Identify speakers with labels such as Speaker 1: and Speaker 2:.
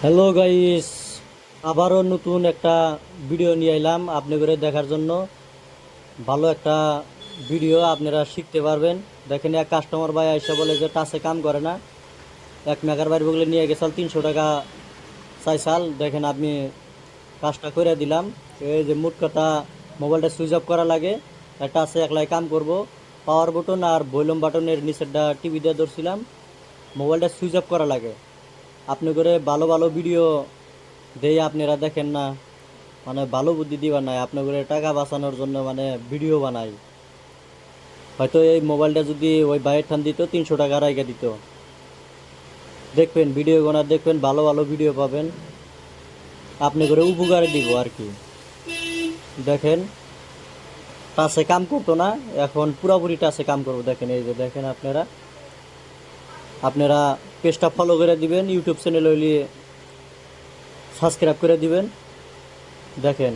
Speaker 1: Hello guys, আবারও নতুন একটা ভিডিও নিয়ে এলাম আপনাদের দেখার জন্য। ভালো একটা ভিডিও, আপনারা শিখতে পারবেন। দেখেন, এক কাস্টমার ভাই এসে বলে যে টাচে কাম করে না, এক মেগার বাইর বগলে নিয়ে গেছাল 300 টাকা চাইছাল। দেখেন, আপনি কাজটা করে দিলাম। এই যে মোট কথা, মোবাইলটা সুইচ অফ করা লাগে, টাচে একলাই কাম করব। পাওয়ার বাটন আর ভলিউম বাটনের নিচেরটা টিভি দিয়ে ধরছিলাম, মোবাইলটা সুইচ অফ করা লাগে। আপনি করে ভালো ভালো ভিডিও দেই, আপনারা দেখেন না। মানে ভালো বুদ্ধি দিবার নাই, আপনাদের টাকা বাঁচানোর জন্য মানে ভিডিও বানাই। হয়তো এই মোবাইলটা যদি ওই বাইরের ঠান দিত, 300 টাকা রাইখা দিত। দেখবেন ভিডিও গোনা, দেখবেন ভালো ভালো ভিডিও পাবেন, আপনি করে উপকারে দিব আর কি। দেখেন, টাচে কাম করতো না, এখন পুরাপুরি টাচে কাম করবো। দেখেন, এই যে দেখেন, আপনারা আপনারা পেজটা ফলো করে দিবেন, ইউটিউব চ্যানেল হইলে সাবস্ক্রাইব করে দিবেন। দেখেন।